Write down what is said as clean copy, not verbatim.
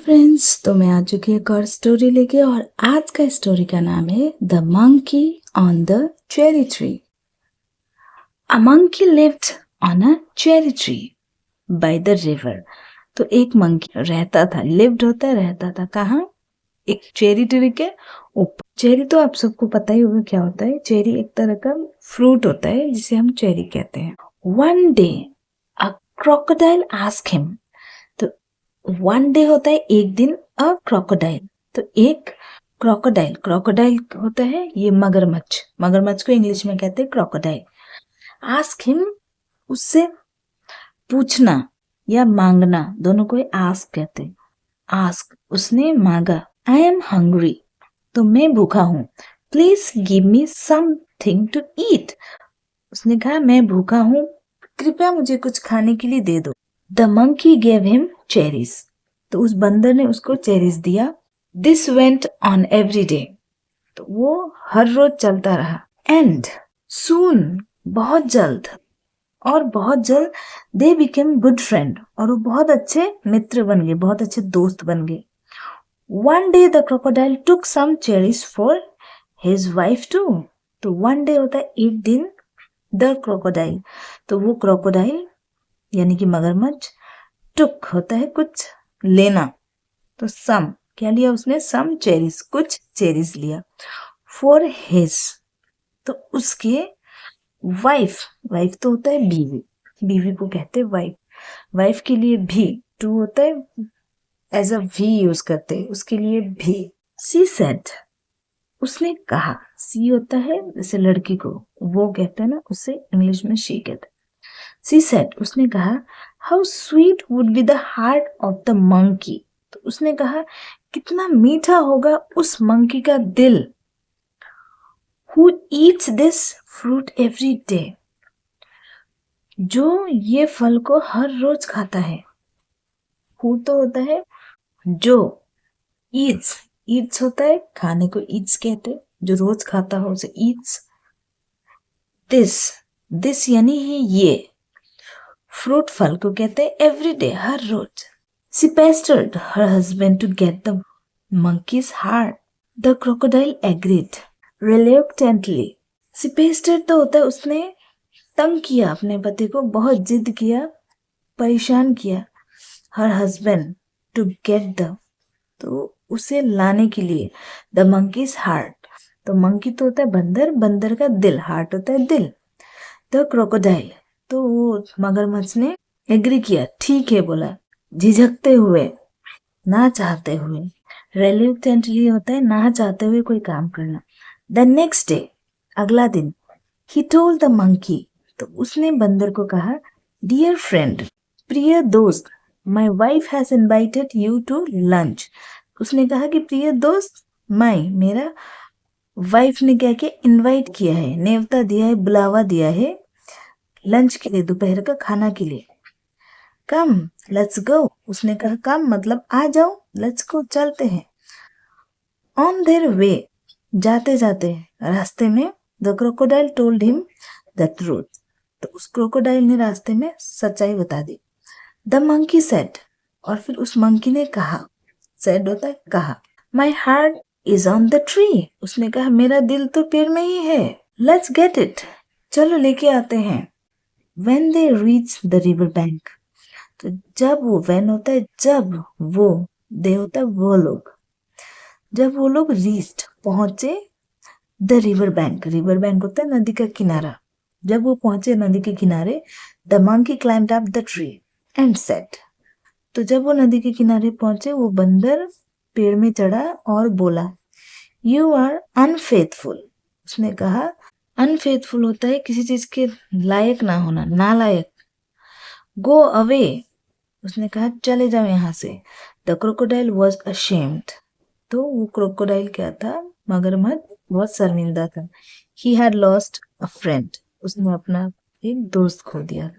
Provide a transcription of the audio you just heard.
Friends, तो मैं आ चुकी हूँ एक और स्टोरी लेके और आज का स्टोरी का नाम है the monkey on the cherry tree. A monkey lived on a cherry tree by the river. तो एक मंकी रहता था, लिव्ड होता है रहता था कहाँ? एक चेरी ट्री के ऊपर। चेरी तो आप सबको पता ही होगा क्या होता है। चेरी एक तरह का फ्रूट होता है जिसे हम चेरी कहते हैं। वन डे अ क्रोकोडाइल आस्क्ड हिम। तो वन डे होता है एक दिन, अ क्रोकोडाइल। तो एक क्रोकोडाइल, क्रोकोडाइल होता है ये मगरमच्छ, मगरमच्छ को इंग्लिश में कहते हैं क्रोकोडाइल। आस्क हिम, उससे पूछना या मांगना, दोनों को आस्क कहते हैं। आस्क, उसने मांगा। आई एम हंग्री, तो मैं भूखा हूँ। Please give me something to eat. उसने कहा मैं भूखा हूँ, कृपया मुझे कुछ खाने के लिए दे दो। The monkey gave him cherries. तो उस बंदर ने उसको चेरीज दिया। This went on every day. तो वो हर रोज चलता रहा। एंड सून, बहुत जल्द, और बहुत जल्द दे बिकेम गुड फ्रेंड, और वो बहुत अच्छे मित्र बन गए, बहुत अच्छे दोस्त बन गए। One day the crocodile took some cherries for his wife too. तो वन डे होता है एक दिन, द क्रोकोडाइल, तो वो क्रोकोडाइल यानी कि मगरमच्छ, टुक होता है कुछ लेना, तो सम क्या लिया उसने? सम चेरीज, कुछ चेरीज लिया। फॉर हिज, तो उसके वाइफ, वाइफ तो होता है बीवी, बीवी को कहते हैं वाइफ, वाइफ के लिए भी टू होता है, एज अ वी यूज करते हैं, उसके लिए भी। सी सेड, उसने कहा, सी होता है जैसे लड़की को वो कहते हैं ना, उसे इंग्लिश में शी कहते हैं। सी सेड, उसने कहा, how sweet would be the heart of the monkey. तो उसने कहा कितना मीठा होगा उस मंकी का दिल। Who Yeats this fruit every day, जो ये फल को हर रोज खाता है। हु तो होता है जो, ईट्स, ईट्स होता है खाने को, ईट्स कहते हैं, जो रोज खाता हो उसे ईट्स। दिस, दिस यानी है ये, फ्रूट फल को कहते हैं एवरी डे, हर रोज। She pestered her husband to get the monkey's heart. The crocodile agreed reluctantly. She pestered तो होता है उसने तंग किया अपने पति को, बहुत जिद किया, परेशान किया। Her husband to get the, तो उसे लाने के लिए, the monkey's heart, तो मंकी तो होता है बंदर, बंदर का दिल, हार्ट होता है दिल। The crocodile, तो वो मगरमच्छ ने एग्री किया, ठीक है बोला, झिझकते हुए, ना चाहते हुए। रेल्यूटेंटली होता है ना चाहते हुए कोई काम करना। द नेक्स्ट डे, अगला दिन, ही टोल्ड द मंकी, तो उसने बंदर को कहा, डियर फ्रेंड, प्रिय दोस्त, my wife has invited you to lunch. उसने कहा कि प्रिय दोस्त, माई मेरा वाइफ ने क्या किया? इनवाइट किया है, नेवता दिया है, बुलावा दिया है लंच के लिए, दोपहर का खाना के लिए। कम लेट्स गो, उसने कहा कम मतलब आ जाओ, लेट्स गो चलते हैं। ऑन देयर वे, जाते जाते रास्ते में, the crocodile told him the truth, तो उस क्रोकोडाइल ने रास्ते में सच्चाई बता दी। द मंकी सेड, और फिर उस मंकी ने कहा, सेड होता है कहा, my heart is on the tree, उसने कहा मेरा दिल तो पेड़ में ही है, लेट्स गेट इट, चलो लेके आते हैं। When they reach the river bank, तो जब वो, व्हेन होता है जब, वो, दे होता है वो लोग, जब वो लोग रीच्ड पहुंचे, the river bank, river bank होता है नदी का किनारा, जब वो पहुंचे नदी के किनारे, the monkey climbed up the tree and said, तो जब वो नदी के किनारे पहुंचे वो बंदर पेड़ में चढ़ा और बोला, यू आर अनफेथफुल। उसने कहा, अनफेथफुल होता है किसी चीज के लायक ना होना, नालायक। गो अवे, उसने कहा चले जाओ यहाँ से। द क्रोकोडाइल वॉज अशेम्ड, तो वो क्रोकोडाइल क्या था? मगरमच्छ बहुत शर्मिंदा था। He had lost a friend, उसने अपना एक दोस्त खो दिया।